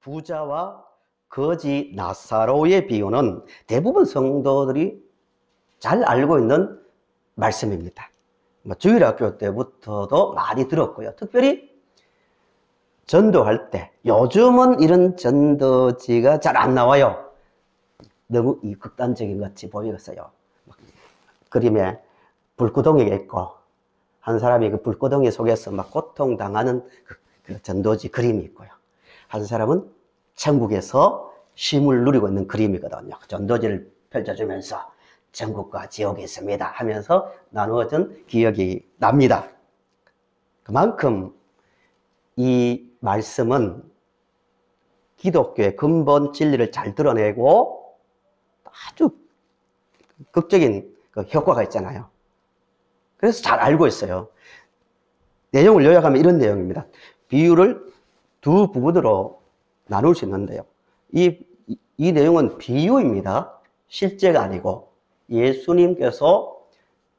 부자와 거지 나사로의 비유는 대부분 성도들이 잘 알고 있는 말씀입니다. 주일학교 때부터도 많이 들었고요. 특별히 전도할 때, 요즘은 이런 전도지가 잘 안 나와요. 너무 극단적인 것 같이 보이겠어요. 그림에 불구덩이가 있고 한 사람이 그 불구덩이 속에서 막 고통당하는 그 전도지 그림이 있고요. 한 사람은 천국에서 쉼을 누리고 있는 그림이거든요. 전도지를 펼쳐주면서 천국과 지옥이 있습니다 하면서 나누어진 기억이 납니다. 그만큼 이 말씀은 기독교의 근본 진리를 잘 드러내고 아주 극적인 그 효과가 있잖아요. 그래서 잘 알고 있어요. 내용을 요약하면 이런 내용입니다. 비유를 두 부분으로 나눌 수 있는데요. 이 내용은 비유입니다. 실제가 아니고 예수님께서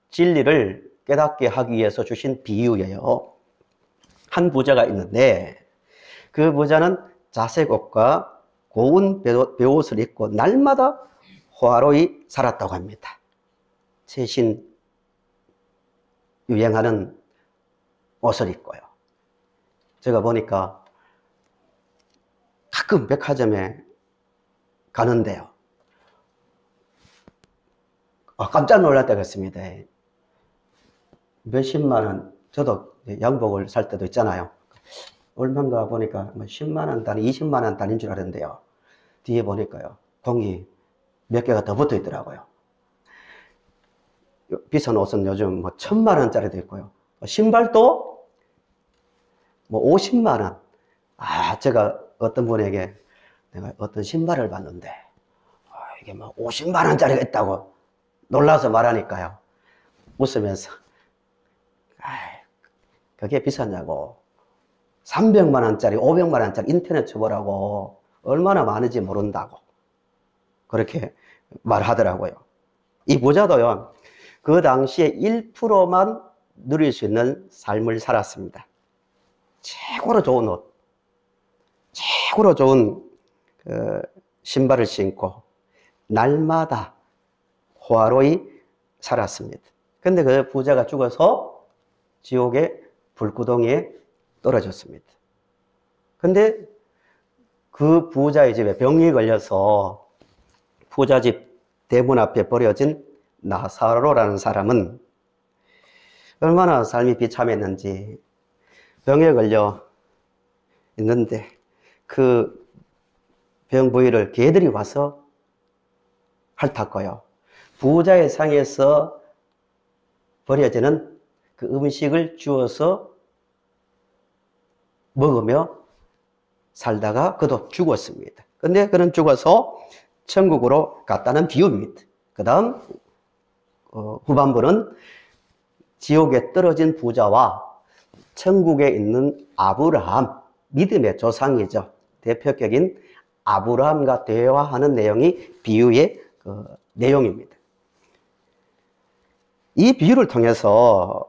진리를 깨닫게 하기 위해서 주신 비유예요. 한 부자가 있는데 그 부자는 자색 옷과 고운 베옷을 입고 날마다 호화로이 살았다고 합니다. 최신 유행하는 옷을 입고요. 제가 보니까 가끔 백화점에 가는데요. 깜짝 놀랄 때가 있습니다. 몇십만 원, 저도 양복을 살 때도 있잖아요. 얼마인가 보니까 10만 원 단위, 20만 원 단위인 줄 알았는데요. 뒤에 보니까요. 공이 몇 개가 더 붙어 있더라고요. 비싼 옷은 요즘 1,000만 원짜리도 있고요. 신발도 50만 원. 제가 어떤 분에게 내가 어떤 신발을 봤는데 이게 50만 원짜리가 있다고 놀라서 말하니까요. 웃으면서 그게 비쌌냐고. 300만 원짜리, 500만 원짜리 인터넷 쳐보라고 얼마나 많은지 모른다고 그렇게 말하더라고요. 이 부자도요. 그 당시에 1%만 누릴 수 있는 삶을 살았습니다. 최고로 좋은 옷, 최고로 좋은 신발을 신고 날마다 호화로이 살았습니다. 근데 그 부자가 죽어서 지옥의 불구덩이에 떨어졌습니다. 근데 그 부자의 집에 병이 걸려서 부자집 대문 앞에 버려진 나사로라는 사람은 얼마나 삶이 비참했는지 병에 걸려 있는데 그 병 부위를 개들이 와서 핥았고요. 부자의 상에서 버려지는 그 음식을 주어서 먹으며 살다가 그도 죽었습니다. 근데 그는 죽어서 천국으로 갔다는 비유입니다. 그 다음 후반부는 지옥에 떨어진 부자와 천국에 있는 아브라함, 믿음의 조상이죠. 대표격인 아브라함과 대화하는 내용이 비유의 내용입니다. 이 비유를 통해서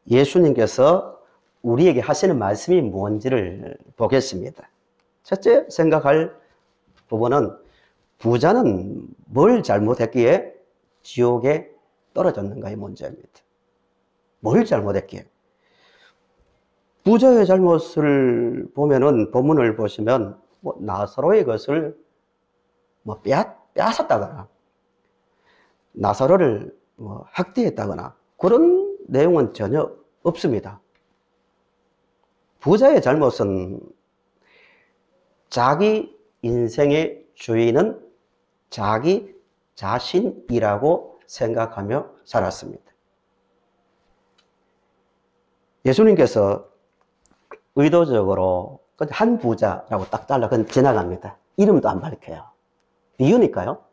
예수님께서 우리에게 하시는 말씀이 뭔지를 보겠습니다. 첫째 생각할 부분은 부자는 뭘 잘못했기에 지옥에 떨어졌는가의 문제입니다. 뭘 잘못했기에? 부자의 잘못을 보면은 본문을 보시면 나사로의 것을 빼앗았다거나 나사로를 학대했다거나 그런 내용은 전혀 없습니다. 부자의 잘못은 자기 인생의 주인은 자기 자신이라고 생각하며 살았습니다. 예수님께서 의도적으로 한 부자라고 딱 잘라 그건 지나갑니다. 이름도 안 밝혀요. 비유니까요.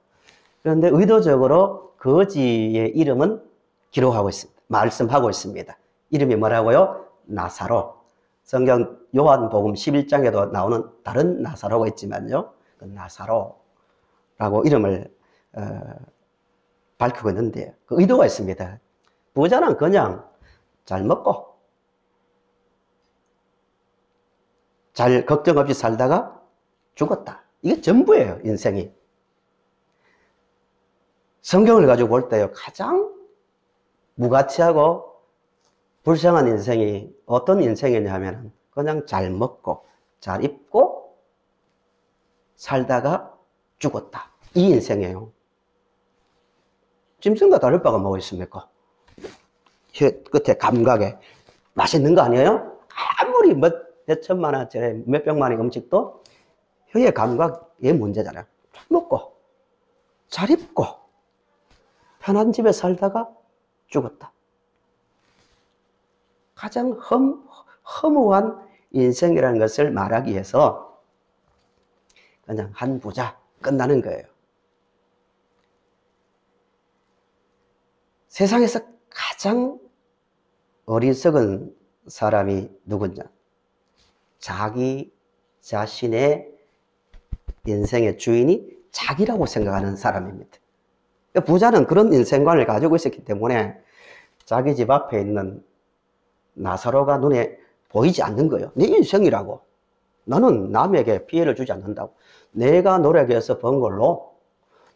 그런데 의도적으로 거지의 이름은 기록하고 있습니다. 말씀하고 있습니다. 이름이 뭐라고요? 나사로. 성경 요한복음 11장에도 나오는 다른 나사로가 있지만요. 그 나사로라고 이름을 밝히고 있는데 그 의도가 있습니다. 부자는 그냥 잘 먹고 잘 걱정 없이 살다가 죽었다. 이게 전부예요, 인생이. 성경을 가지고 볼 때요, 가장 무가치하고 불쌍한 인생이 어떤 인생이냐면 그냥 잘 먹고 잘 입고 살다가 죽었다. 이 인생이에요. 짐승과 다를 바가 뭐가 있습니까? 혀 끝에 감각에 맛있는 거 아니에요? 아무리 몇 천만 원짜리 몇 백만 원의 음식도 혀의 감각의 문제잖아요. 잘 먹고 잘 입고 편한 집에 살다가 죽었다. 가장 허무한 인생이라는 것을 말하기 위해서 그냥 한 부자 끝나는 거예요. 세상에서 가장 어리석은 사람이 누구냐? 자기 자신의 인생의 주인이 자기라고 생각하는 사람입니다. 부자는 그런 인생관을 가지고 있었기 때문에 자기 집 앞에 있는 나사로가 눈에 보이지 않는 거예요. 내 인생이라고. 나는 남에게 피해를 주지 않는다고. 내가 노력해서 번 걸로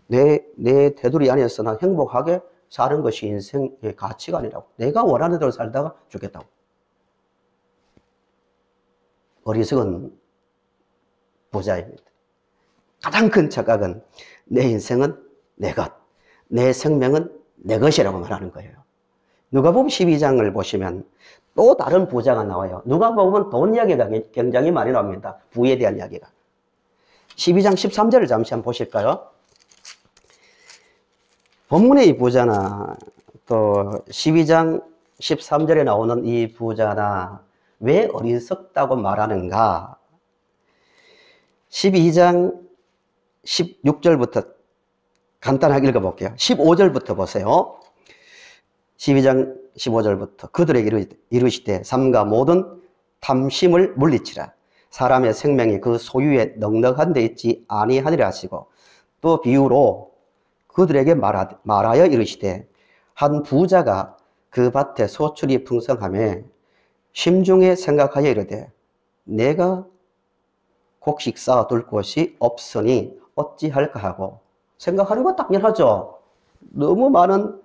내 테두리 안에서 난 행복하게 사는 것이 인생의 가치관이라고. 내가 원하는 대로 살다가 죽겠다고. 어리석은 부자입니다. 가장 큰 착각은 내 인생은 내 것, 내 생명은 내 것이라고 말하는 거예요. 누가복음 12장을 보시면 또 다른 부자가 나와요. 누가복음은 돈 이야기가 굉장히 많이 나옵니다. 부에 대한 이야기가. 12장 13절을 잠시 한번 보실까요? 본문의 이 부자나 또 12장 13절에 나오는 이 부자나 왜 어리석다고 말하는가? 12장 16절부터 간단하게 읽어볼게요. 15절부터 보세요. 12장 15절부터 그들에게 이르시되 삼가 모든 탐심을 물리치라. 사람의 생명이 그 소유에 넉넉한 데 있지 아니하니라 하시고 또 비유로 그들에게 말하여 이르시되 한 부자가 그 밭에 소출이 풍성하며 심중에 생각하여 이르되 내가 곡식 쌓아둘 곳이 없으니 어찌할까 하고 생각하는 건 당연하죠. 너무 많은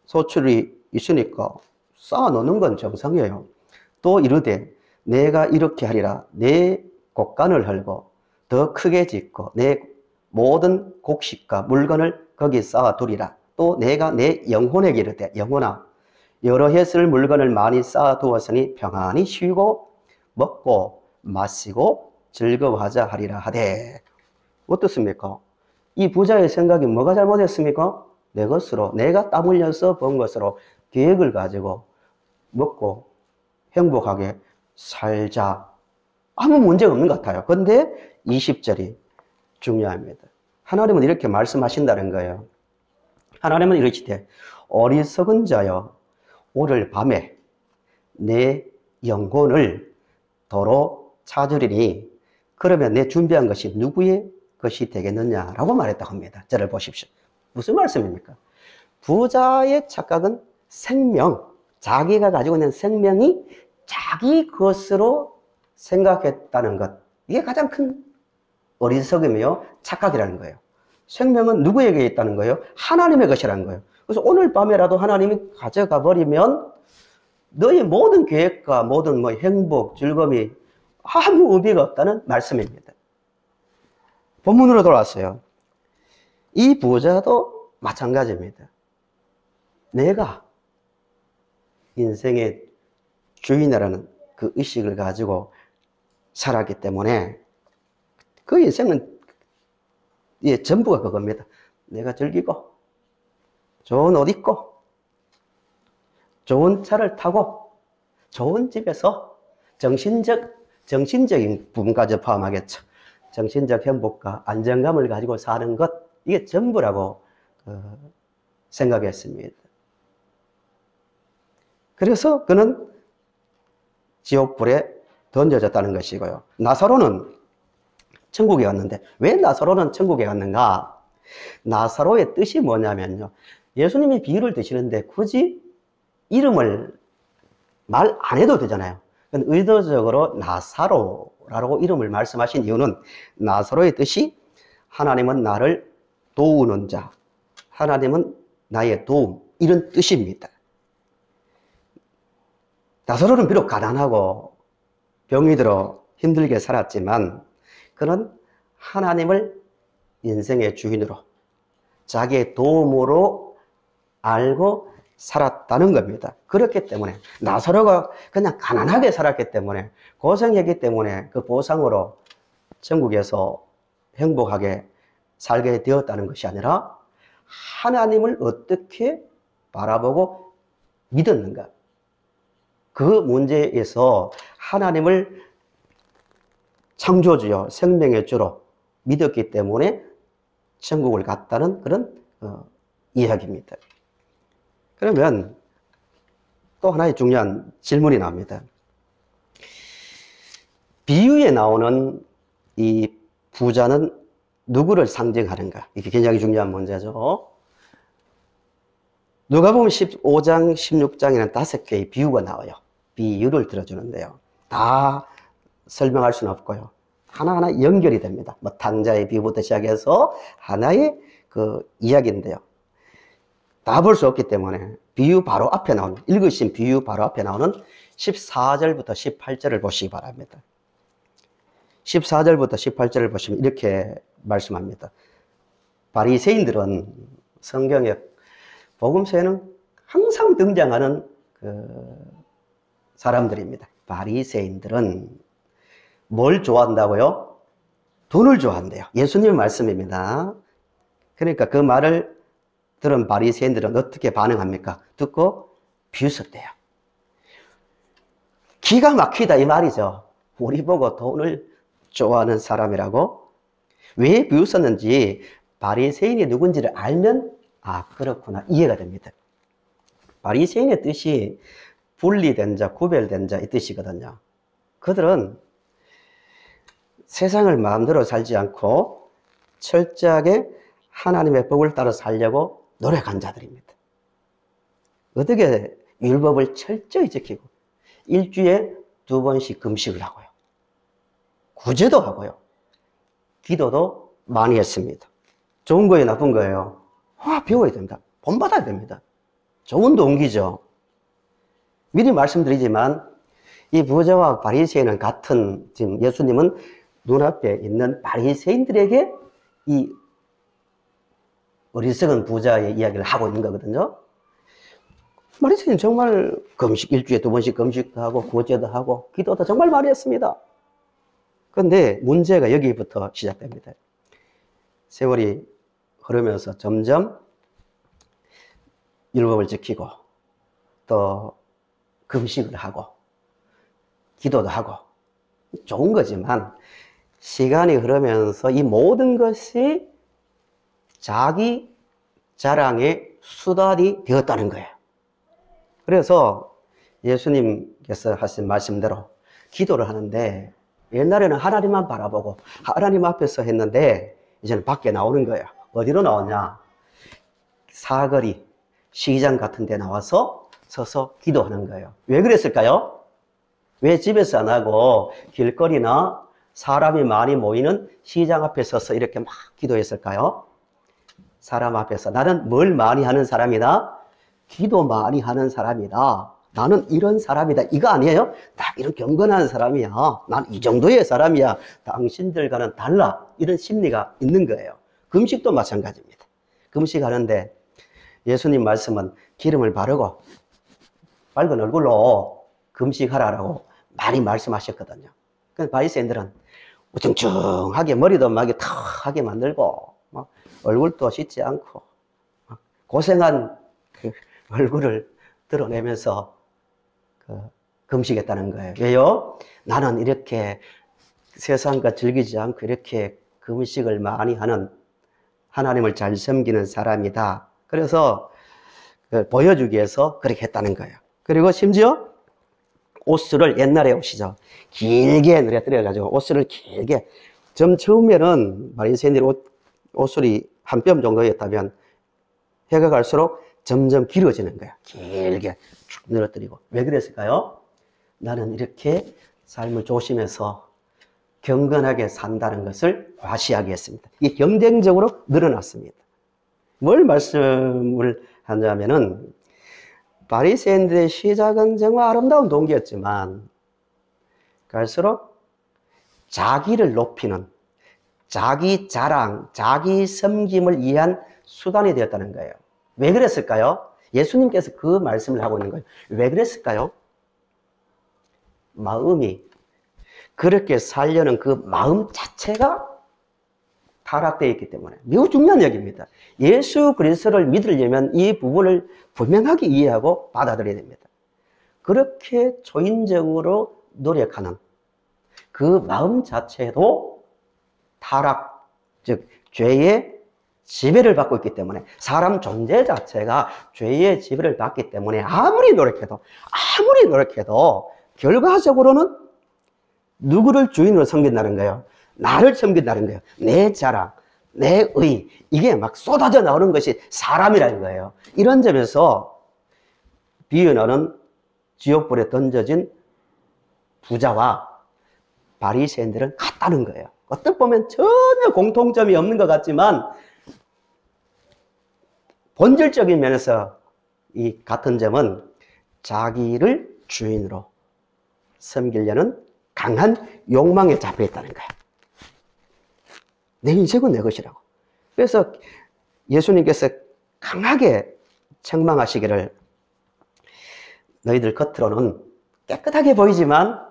소출이 있으니까 쌓아놓는 건 정상이에요. 또 이르되 내가 이렇게 하리라. 내 곡간을 헐고 더 크게 짓고 내 모든 곡식과 물건을 거기 쌓아두리라. 또 내가 내 영혼에게 이르되 영혼아 여러 해 쓸 물건을 많이 쌓아두었으니 평안히 쉬고 먹고 마시고 즐거워하자 하리라 하되. 어떻습니까? 이 부자의 생각이 뭐가 잘못했습니까? 내 것으로, 내가 땀 흘려서 번 것으로 계획을 가지고 먹고 행복하게 살자. 아무 문제 없는 것 같아요. 그런데 20절이 중요합니다. 하나님은 이렇게 말씀하신다는 거예요. 하나님은 이러시되 어리석은 자여 오늘 밤에 내 영혼을 도로 찾으리니 그러면 내 준비한 것이 누구의 것이 되겠느냐라고 말했다고 합니다. 저를 보십시오. 무슨 말씀입니까? 부자의 착각은 생명, 자기가 가지고 있는 생명이 자기 것으로 생각했다는 것. 이게 가장 큰 어리석음이요, 착각이라는 거예요. 생명은 누구에게 있다는 거예요? 하나님의 것이라는 거예요. 그래서 오늘 밤에라도 하나님이 가져가 버리면 너의 모든 계획과 모든 행복, 즐거움이 아무 의미가 없다는 말씀입니다. 본문으로 돌아왔어요. 이 부자도 마찬가지입니다. 내가 인생의 주인이라는 그 의식을 가지고 살았기 때문에 그 인생은 전부가 그겁니다. 내가 즐기고 좋은 옷 입고 좋은 차를 타고 좋은 집에서 정신적인 부분까지 포함하겠죠. 정신적 행복과 안정감을 가지고 사는 것, 이게 전부라고 생각했습니다. 그래서 그는 지옥불에 던져졌다는 것이고요. 나사로는 천국에 갔는데 왜 나사로는 천국에 갔는가? 나사로의 뜻이 뭐냐면요, 예수님이 비유를 드시는데 굳이 이름을 말 안 해도 되잖아요. 의도적으로 나사로 나사로라고 이름을 말씀하신 이유는 나사로의 뜻이 하나님은 나를 도우는 자, 하나님은 나의 도움, 이런 뜻입니다. 나사로는 비록 가난하고 병이 들어 힘들게 살았지만 그는 하나님을 인생의 주인으로 자기의 도움으로 알고 살았다는 겁니다. 그렇기 때문에 나사로가 그냥 가난하게 살았기 때문에 고생했기 때문에 그 보상으로 천국에서 행복하게 살게 되었다는 것이 아니라 하나님을 어떻게 바라보고 믿었는가, 그 문제에서 하나님을 창조주요 생명의 주로 믿었기 때문에 천국을 갔다는 그런 이야기입니다. 그러면 또 하나의 중요한 질문이 나옵니다. 비유에 나오는 이 부자는 누구를 상징하는가? 이게 굉장히 중요한 문제죠. 누가복음 15장, 16장에는 5개의 비유가 나와요. 비유를 들어주는데요. 다 설명할 수는 없고요. 하나하나 연결이 됩니다. 뭐 탕자의 비유부터 시작해서 하나의 그 이야기인데요. 다 볼 수 없기 때문에 비유 바로 앞에 나오는, 읽으신 비유 바로 앞에 나오는 14절부터 18절을 보시기 바랍니다. 14절부터 18절을 보시면 이렇게 말씀합니다. 바리새인들은 성경에 복음서에는 항상 등장하는 그 사람들입니다. 바리새인들은 뭘 좋아한다고요? 돈을 좋아한대요. 예수님의 말씀입니다. 그러니까 그 말을 들은 바리새인들은 어떻게 반응합니까? 듣고 비웃었대요. 기가 막히다 이 말이죠. 우리 보고 돈을 좋아하는 사람이라고? 왜 비웃었는지 바리새인이 누군지를 알면 아 그렇구나 이해가 됩니다. 바리새인의 뜻이 분리된 자, 구별된 자 이 뜻이거든요. 그들은 세상을 마음대로 살지 않고 철저하게 하나님의 법을 따라 살려고 노력한 자들입니다. 어떻게 율법을 철저히 지키고 일주일에 2번씩 금식을 하고요. 구제도 하고요. 기도도 많이 했습니다. 좋은 거예요, 나쁜 거예요? 배워야 됩니다. 본받아야 됩니다. 좋은 동기죠. 미리 말씀드리지만 이 부자와 바리새인은 같은, 지금 예수님은 눈앞에 있는 바리새인들에게 이 어리석은 부자의 이야기를 하고 있는 거거든요. 바리새인은 정말 금식, 일주일에 2번씩 금식도 하고 구제도 하고 기도도 정말 많이 했습니다. 그런데 문제가 여기부터 시작됩니다. 세월이 흐르면서 점점 율법을 지키고 또 금식을 하고 기도도 하고 좋은 거지만 시간이 흐르면서 이 모든 것이 자기 자랑의 수단이 되었다는 거예요. 그래서 예수님께서 하신 말씀대로 기도를 하는데 옛날에는 하나님만 바라보고 하나님 앞에서 했는데 이제는 밖에 나오는 거예요. 어디로 나오냐? 사거리, 시장 같은 데 나와서 서서 기도하는 거예요. 왜 그랬을까요? 왜 집에서 안 하고 길거리나 사람이 많이 모이는 시장 앞에 서서 이렇게 막 기도했을까요? 사람 앞에서 나는 뭘 많이 하는 사람이다? 기도 많이 하는 사람이다. 나는 이런 사람이다. 이거 아니에요? 나 이런 경건한 사람이야. 난 이 정도의 사람이야. 당신들과는 달라. 이런 심리가 있는 거예요. 금식도 마찬가지입니다. 금식하는데 예수님 말씀은 기름을 바르고 밝은 얼굴로 금식하라라고 많이 말씀하셨거든요. 그래서 바리새인들은 우중충하게 머리도 막 탁하게 만들고 얼굴도 씻지 않고 고생한 그 얼굴을 드러내면서 금식했다는 거예요. 왜요? 나는 이렇게 세상과 즐기지 않고 이렇게 금식을 많이 하는 하나님을 잘 섬기는 사람이다. 그래서 보여주기 위해서 그렇게 했다는 거예요. 그리고 심지어 옷을 옛날에 옷이죠. 길게 늘어뜨려가지고 옷을 길게 처음에는 바리새인들이 옷술이 한 뼘 정도였다면 해가 갈수록 점점 길어지는 거야. 길게 쭉 늘어뜨리고. 왜 그랬을까요? 나는 이렇게 삶을 조심해서 경건하게 산다는 것을 과시하게 했습니다. 이게 경쟁적으로 늘어났습니다. 뭘 말씀을 하냐면은 바리새인들의 시작은 정말 아름다운 동기였지만 갈수록 자기를 높이는, 자기 자랑, 자기 섬김을 위한 수단이 되었다는 거예요. 왜 그랬을까요? 예수님께서 그 말씀을 하고 있는 거예요. 왜 그랬을까요? 마음이 그렇게 살려는 그 마음 자체가 타락되어 있기 때문에 매우 중요한 얘기입니다. 예수 그리스도를 믿으려면 이 부분을 분명하게 이해하고 받아들여야 됩니다. 그렇게 초인적으로 노력하는 그 마음 자체도 타락, 즉 죄의 지배를 받고 있기 때문에 사람 존재 자체가 죄의 지배를 받기 때문에 아무리 노력해도 결과적으로는 누구를 주인으로 섬긴다는 거예요? 나를 섬긴다는 거예요. 내 자랑, 내 의, 이게 막 쏟아져 나오는 것이 사람이라는 거예요. 이런 점에서 비유는 지옥불에 던져진 부자와 바리새인들은 같다는 거예요. 어떻게 보면 전혀 공통점이 없는 것 같지만 본질적인 면에서 이 같은 점은 자기를 주인으로 섬기려는 강한 욕망에 잡혀 있다는 거예요. 내 인생은 내 것이라고. 그래서 예수님께서 강하게 책망하시기를 너희들 겉으로는 깨끗하게 보이지만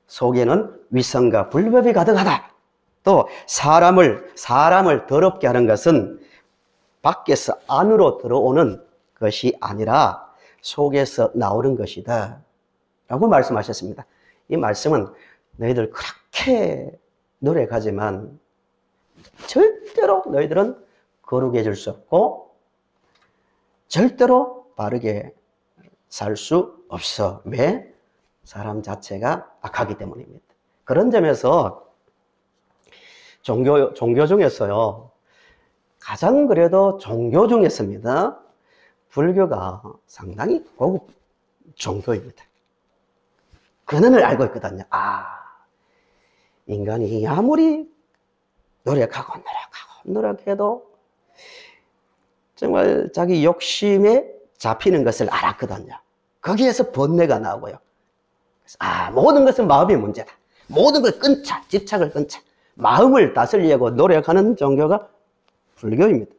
속에는 위선과 불법이 가득하다. 또 사람을 더럽게 하는 것은 밖에서 안으로 들어오는 것이 아니라 속에서 나오는 것이다 라고 말씀하셨습니다. 이 말씀은 너희들 그렇게 노력하지만 절대로 너희들은 거룩해질 수 없고 절대로 바르게 살 수 없어. 왜? 사람 자체가 악하기 때문입니다. 그런 점에서 종교 중에서요, 가장 그래도 종교 중에서입니다. 불교가 상당히 고급 종교입니다. 근원을 알고 있거든요. 인간이 아무리 노력해도 정말 자기 욕심에 잡히는 것을 알았거든요. 거기에서 번뇌가 나오고요. 모든 것은 마음의 문제다. 모든 걸 끊자, 집착을 끊자. 마음을 다스리려고 노력하는 종교가 불교입니다.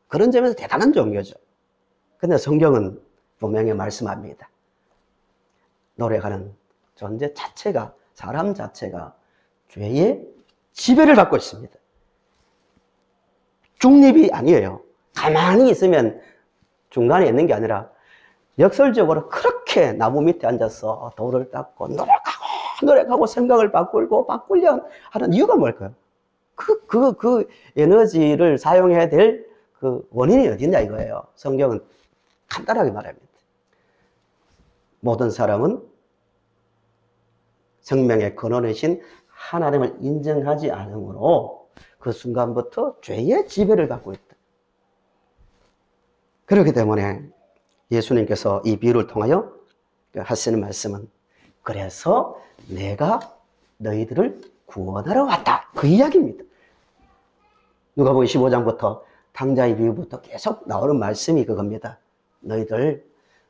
그런 점에서 대단한 종교죠. 근데 성경은 분명히 말씀합니다. 노력하는 존재 자체가, 사람 자체가 죄의 지배를 받고 있습니다. 중립이 아니에요. 가만히 있으면 중간에 있는 게 아니라 역설적으로 그렇게 나무 밑에 앉아서 돌을 닦고 노력하고 생각을 바꾸려 하는 이유가 뭘까요? 그 에너지를 사용해야 될 그 원인이 어딨냐 이거예요. 성경은 간단하게 말합니다. 모든 사람은 생명의 근원이신 하나님을 인정하지 않으므로 그 순간부터 죄의 지배를 받고 있다. 그렇기 때문에 예수님께서 이 비유를 통하여 하시는 말씀은 그래서 내가 너희들을 구원하러 왔다. 그 이야기입니다. 누가복음 15장부터 탕자의 비유부터 계속 나오는 말씀이 그겁니다. 너희들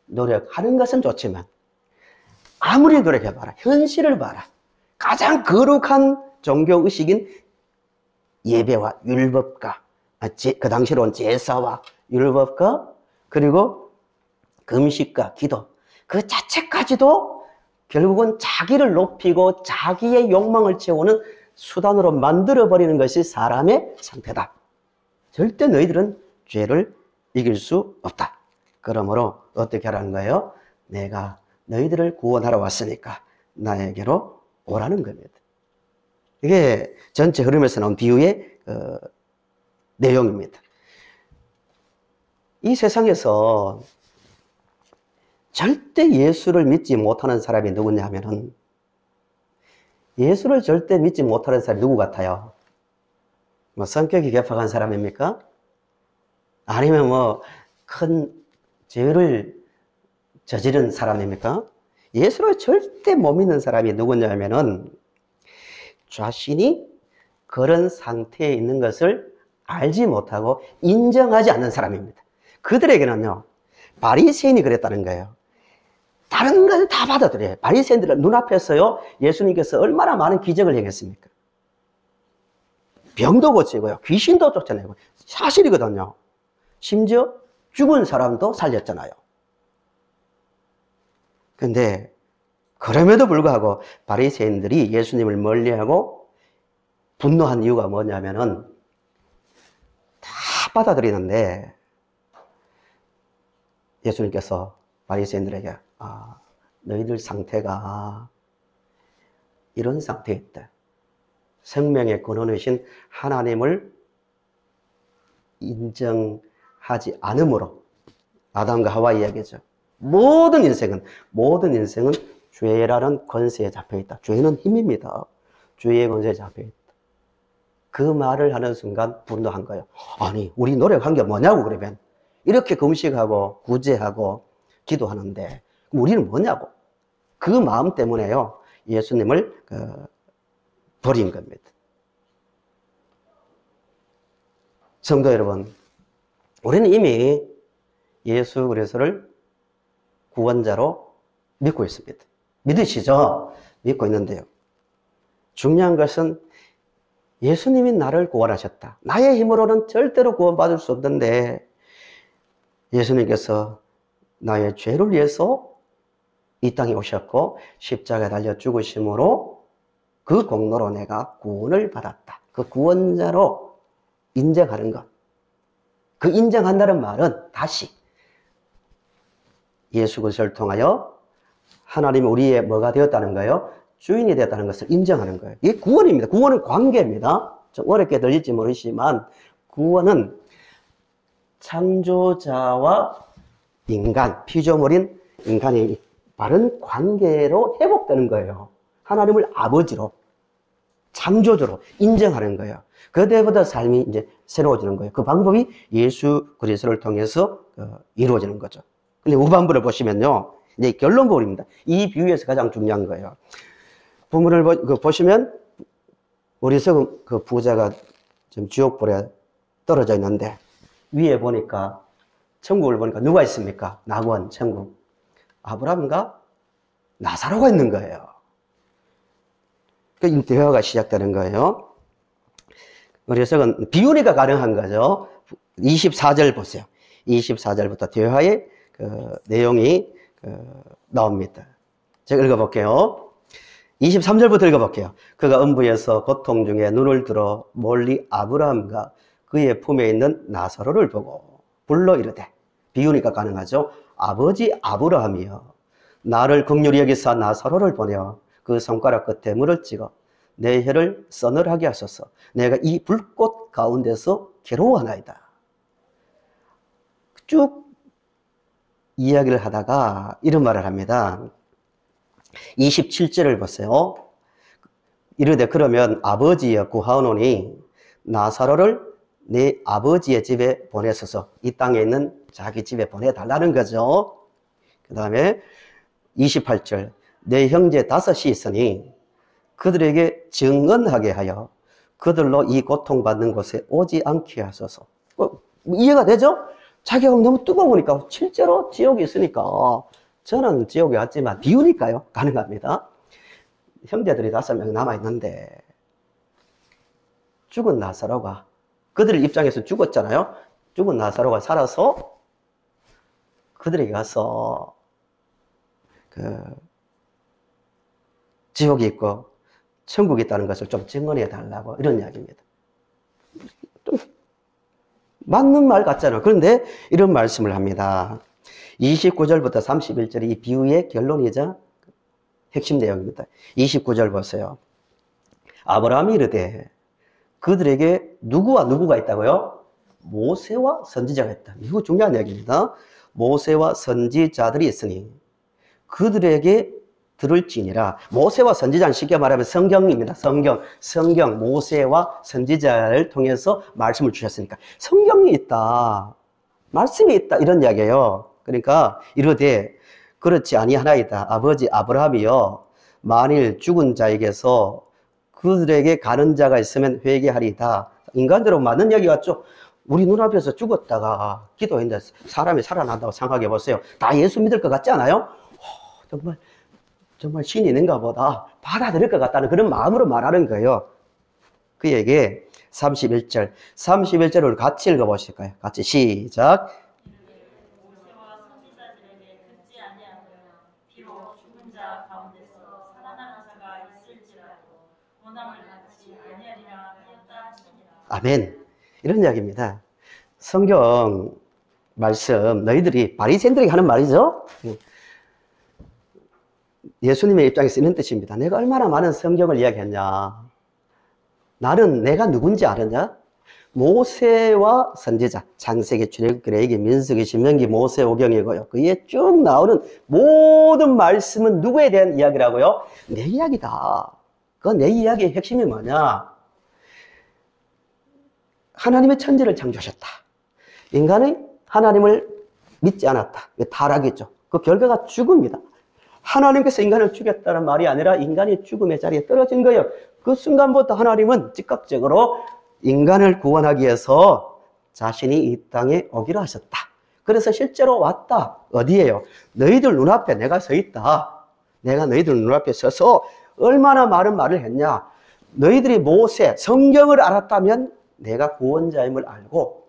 노력하는 것은 좋지만 아무리 노력해봐라. 현실을 봐라. 가장 거룩한 종교의식인 예배와 율법과 그 당시로는 제사와 율법과 그리고 금식과 기도 그 자체까지도 결국은 자기를 높이고 자기의 욕망을 채우는 수단으로 만들어버리는 것이 사람의 상태다. 절대 너희들은 죄를 이길 수 없다. 그러므로 어떻게 하라는 거예요? 내가 너희들을 구원하러 왔으니까 나에게로 오라는 겁니다. 이게 전체 흐름에서 나온 비유의 내용입니다. 이 세상에서 절대 예수를 믿지 못하는 사람이 누구냐 하면은 예수를 절대 믿지 못하는 사람이 누구 같아요? 성격이 개팍한 사람입니까? 아니면 큰 죄를 저지른 사람입니까? 예수를 절대 못 믿는 사람이 누구냐 하면은 자신이 그런 상태에 있는 것을 알지 못하고 인정하지 않는 사람입니다. 그들에게는요, 바리새인이 그랬다는 거예요. 다른 걸 다 받아들여요. 바리새인들은 눈앞에서요, 예수님께서 얼마나 많은 기적을 행했습니까? 병도 고치고요, 귀신도 쫓아내고, 사실이거든요. 심지어 죽은 사람도 살렸잖아요. 근데 그럼에도 불구하고 바리새인들이 예수님을 멀리하고 분노한 이유가 뭐냐면은 다 받아들이는데 예수님께서 바리새인들에게 너희들 상태가 이런 상태에 있다. 생명의 근원이신 하나님을 인정하지 않으므로, 아담과 하와 이야기죠. 모든 인생은 죄라는 권세에 잡혀있다. 죄는 힘입니다. 죄의 권세에 잡혀있다. 그 말을 하는 순간 분노한 거예요. 아니, 우리 노력한 게 뭐냐고. 그러면 이렇게 금식하고 구제하고 기도하는데 우리는 뭐냐고. 그 마음 때문에요, 예수님을 버린 겁니다. 성도 여러분, 우리는 이미 예수 그리스도를 구원자로 믿고 있습니다. 믿으시죠? 믿고 있는데요, 중요한 것은 예수님이 나를 구원하셨다. 나의 힘으로는 절대로 구원받을 수 없는데 예수님께서 나의 죄를 위해서 이 땅에 오셨고 십자가에 달려 죽으심으로 그 공로로 내가 구원을 받았다. 그 구원자로 인정하는 것. 그 인정한다는 말은 다시 예수 그리스도를 통하여 하나님이 우리의 뭐가 되었다는 거예요? 주인이 되었다는 것을 인정하는 거예요. 이게 구원입니다. 구원은 관계입니다. 좀 어렵게 들릴지 모르시지만 구원은 창조자와 인간, 피조물인 인간의 바른 관계로 회복되는 거예요. 하나님을 아버지로, 창조주로 인정하는 거예요. 그때부터 삶이 이제 새로워지는 거예요. 그 방법이 예수 그리스도를 통해서 이루어지는 거죠. 근데 후반부를 보시면요, 이제 결론부입니다. 이 비유에서 가장 중요한 거예요. 부문을 보시면 어리석은 그 부자가 지금 지옥불에 떨어져 있는데 위에 보니까, 천국을 보니까 누가 있습니까? 낙원, 천국. 아브라함과 나사로가 있는 거예요. 그 대화가 시작되는 거예요. 그래서 비유니까 가능한 거죠. 24절 보세요. 24절부터 대화의 내용이 나옵니다. 제가 읽어볼게요. 23절부터 읽어볼게요. 그가 음부에서 고통 중에 눈을 들어 멀리 아브라함과 그의 품에 있는 나사로를 보고 불러 이르되, 비유니까 가능하죠. 아버지 아브라함이여, 나를 긍휼히 여기사 나사로를 보내어 그 손가락 끝에 물을 찍어 내 혀를 서늘하게 하소서. 내가 이 불꽃 가운데서 괴로워하나이다. 쭉 이야기를 하다가 이런 말을 합니다. 27절을 보세요. 이르되 그러면 아버지여 구하오노니 나사로를 내 아버지의 집에 보내소서. 이 땅에 있는 자기 집에 보내달라는 거죠. 그 다음에 28절, 내 형제 5이 있으니 그들에게 증언하게 하여 그들로 이 고통받는 곳에 오지 않게 하소서. 이해가 되죠? 자기가 너무 뜨거우니까, 실제로 지옥이 있으니까, 저는 지옥에 왔지만 비우니까요, 가능합니다. 형제들이 5명 남아있는데 죽은 나사로가, 그들 입장에서 죽었잖아요. 죽은 나사로가 살아서 그들에게 가서 지옥이 있고 천국이 있다는 것을 좀 증언해 달라고, 이런 이야기입니다. 좀 맞는 말 같잖아요. 그런데 이런 말씀을 합니다. 29절부터 31절이 이 비유의 결론이자 핵심 내용입니다. 29절 보세요. 아브라함이 이르되 그들에게 누구와 누구가 있다고요? 모세와 선지자가 있다. 이거 중요한 이야기입니다. 모세와 선지자들이 있으니 그들에게 들을지니라. 모세와 선지자는 쉽게 말하면 성경입니다. 성경, 모세와 선지자를 통해서 말씀을 주셨으니까 성경이 있다, 말씀이 있다, 이런 이야기예요. 그러니까 이르되 그렇지 아니하나이다. 아버지 아브라함이여, 만일 죽은 자에게서 그들에게 가는 자가 있으면 회개하리다. 인간적으로 맞는 얘기 같죠? 우리 눈앞에서 죽었다가 기도했는데 사람이 살아난다고 생각해 보세요. 다 예수 믿을 것 같지 않아요? 정말 신이 있는가 보다. 받아들일 것 같다는 그런 마음으로 말하는 거예요. 그에게 31절을 같이 읽어보실까요? 같이 시작. 모세와 선지자들에게 듣지 아니하고요. 비록 죽은 자 가운데서 살아나는 자가 있을지라도 원함을 받지 아니하리라 하였다 하시니라. 아멘. 이런 이야기입니다. 성경 말씀 너희들이 바리새인들에게 하는 말이죠. 예수님의 입장에서 이런 뜻입니다. 내가 얼마나 많은 성경을 이야기했냐. 나는 내가 누군지 아느냐? 모세와 선지자, 창세기, 출애굽기, 레위기, 민수기, 신명기, 모세오경이고요. 그에 쭉 나오는 모든 말씀은 누구에 대한 이야기라고요? 내 이야기다. 그 내 이야기의 핵심이 뭐냐? 하나님의 천지를 창조하셨다. 인간이 하나님을 믿지 않았다. 타락이죠. 그 결과가 죽음이다. 하나님께서 인간을 죽였다는 말이 아니라 인간이 죽음의 자리에 떨어진 거예요. 그 순간부터 하나님은 즉각적으로 인간을 구원하기 위해서 자신이 이 땅에 오기로 하셨다. 그래서 실제로 왔다. 어디에요? 너희들 눈앞에 내가 서 있다. 내가 너희들 눈앞에 서서 얼마나 많은 말을 했냐. 너희들이 모세, 성경을 알았다면 내가 구원자임을 알고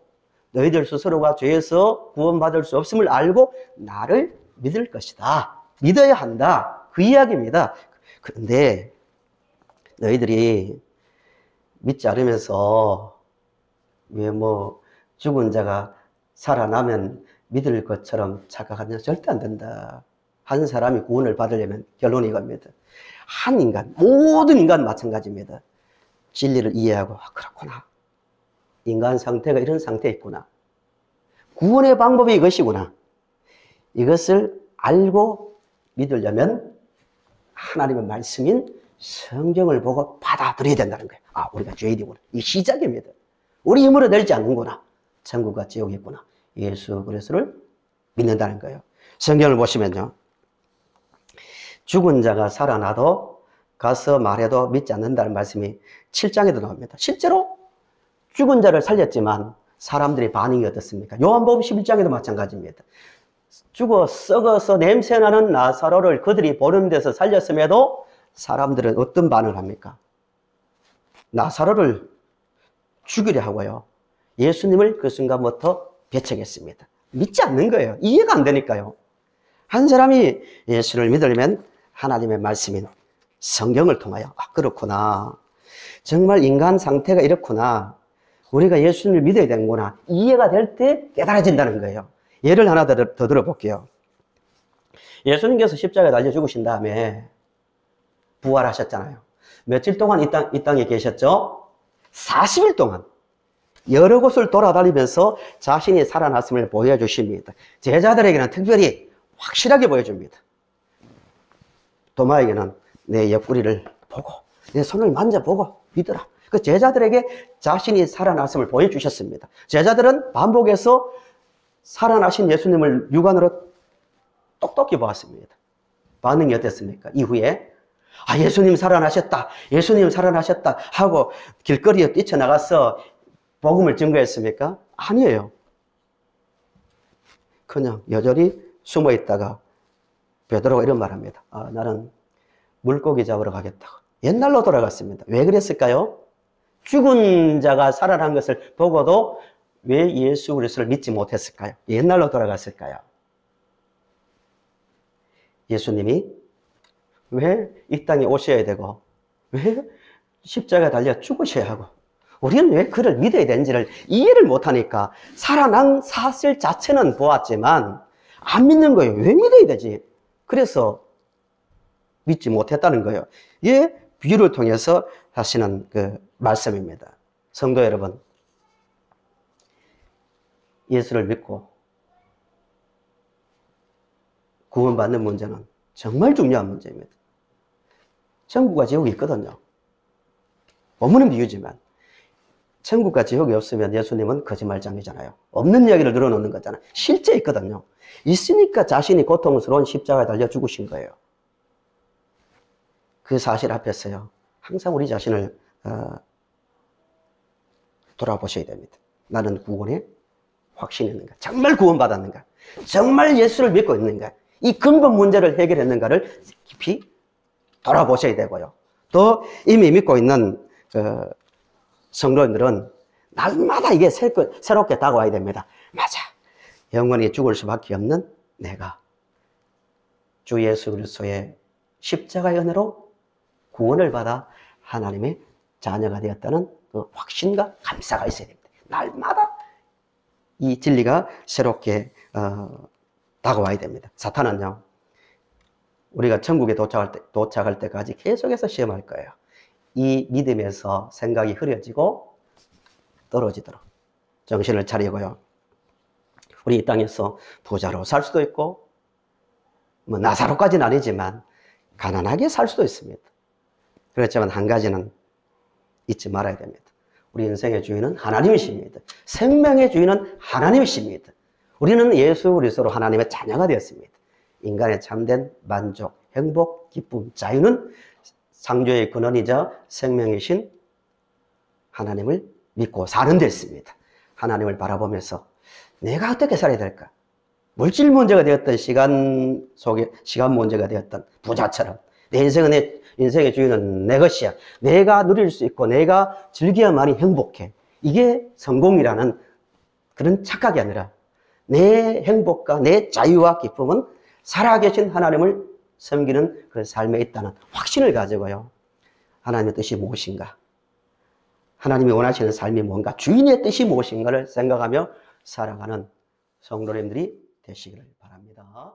너희들 스스로가 죄에서 구원받을 수 없음을 알고 나를 믿을 것이다. 믿어야 한다. 그 이야기입니다. 그런데 너희들이 믿지 않으면서 왜 죽은 자가 살아나면 믿을 것처럼 착각하냐? 절대 안 된다. 한 사람이 구원을 받으려면 결론이 이겁니다. 한 인간, 모든 인간 마찬가지입니다. 진리를 이해하고 그렇구나. 인간 상태가 이런 상태에 있구나. 구원의 방법이 이것이구나. 이것을 알고 믿으려면 하나님의 말씀인 성경을 보고 받아들여야 된다는 거예요. 아, 우리가 죄인이구나. 이 시작입니다. 우리 힘으로 되지 않는구나. 천국과 지옥이 있구나. 예수 그리스도를 믿는다는 거예요. 성경을 보시면요. 죽은 자가 살아나도 가서 말해도 믿지 않는다는 말씀이 7장에도 나옵니다. 실제로 죽은 자를 살렸지만 사람들의 반응이 어떻습니까? 요한복음 11장에도 마찬가지입니다. 죽어 썩어서 냄새나는 나사로를 그들이 보는 데서 살렸음에도 사람들은 어떤 반응을 합니까? 나사로를 죽이려 하고요. 예수님을 그 순간부터 배척했습니다. 믿지 않는 거예요. 이해가 안 되니까요. 한 사람이 예수를 믿으려면 하나님의 말씀인 성경을 통하여 그렇구나. 정말 인간 상태가 이렇구나. 우리가 예수님을 믿어야 되는구나. 이해가 될 때 깨달아진다는 거예요. 예를 하나 더 들어볼게요. 예수님께서 십자가에 달려 죽으신 다음에 부활하셨잖아요. 며칠 동안 이 땅에 계셨죠? 40일 동안 여러 곳을 돌아다니면서 자신이 살아났음을 보여주십니다. 제자들에게는 특별히 확실하게 보여줍니다. 도마에게는 내 옆구리를 보고 내 손을 만져보고 믿어라. 그 제자들에게 자신이 살아났음을 보여주셨습니다. 제자들은 반복해서 살아나신 예수님을 육안으로 똑똑히 보았습니다. 반응이 어땠습니까? 이후에 예수님 살아나셨다. 예수님 살아나셨다 하고 길거리에 뛰쳐나가서 복음을 증거했습니까? 아니에요. 그냥 여전히 숨어 있다가 베드로가 이런 말합니다. 나는 물고기 잡으러 가겠다고. 옛날로 돌아갔습니다. 왜 그랬을까요? 죽은 자가 살아난 것을 보고도 왜 예수 그리스도를 믿지 못했을까요? 옛날로 돌아갔을까요? 예수님이 왜 이 땅에 오셔야 되고 왜 십자가에 달려 죽으셔야 하고 우리는 왜 그를 믿어야 되는지를 이해를 못하니까 살아난 사실 자체는 보았지만 안 믿는 거예요. 왜 믿어야 되지? 그래서 믿지 못했다는 거예요. 이 비유를 통해서 하시는 그 말씀입니다. 성도 여러분, 예수를 믿고 구원받는 문제는 정말 중요한 문제입니다. 천국과 지옥이 있거든요. 본문은 비유지만 천국과 지옥이 없으면 예수님은 거짓말장이잖아요. 없는 이야기를 늘어놓는 거잖아요. 실제 있거든요. 있으니까 자신이 고통스러운 십자가에 달려 죽으신 거예요. 그 사실 앞에서요. 항상 우리 자신을 돌아보셔야 됩니다. 나는 구원에 확신이 있는가? 정말 구원받았는가? 정말 예수를 믿고 있는가? 이 근본 문제를 해결했는가를 깊이 돌아보셔야 되고요. 또 이미 믿고 있는 성도님들은 날마다 이게 새롭게 다가와야 됩니다. 맞아. 영원히 죽을 수밖에 없는 내가 주 예수 그리스도의 십자가의 은혜로 구원을 받아 하나님의 자녀가 되었다는 그 확신과 감사가 있어야 됩니다. 날마다 이 진리가 새롭게 다가와야 됩니다. 사탄은요, 우리가 천국에 도착할 때까지 계속해서 시험할 거예요. 이 믿음에서 생각이 흐려지고 떨어지도록 정신을 차리고요. 우리 이 땅에서 부자로 살 수도 있고, 뭐 나사로까지는 아니지만 가난하게 살 수도 있습니다. 그렇지만 한 가지는 잊지 말아야 됩니다. 우리 인생의 주인은 하나님이십니다. 생명의 주인은 하나님이십니다. 우리는 예수 그리스도로 하나님의 자녀가 되었습니다. 인간의 참된 만족, 행복, 기쁨, 자유는 창조의 근원이자 생명이신 하나님을 믿고 사는 데 있습니다. 하나님을 바라보면서 내가 어떻게 살아야 될까? 물질 문제가 되었던 시간 문제가 되었던 부자처럼 내 인생의 주인은 내 것이야. 내가 누릴 수 있고 내가 즐겨야만이 행복해. 이게 성공이라는 그런 착각이 아니라 내 행복과 내 자유와 기쁨은 살아계신 하나님을 섬기는 그 삶에 있다는 확신을 가지고요. 하나님의 뜻이 무엇인가? 하나님이 원하시는 삶이 뭔가? 주인의 뜻이 무엇인가를 생각하며 살아가는 성도님들이 되시기를 바랍니다.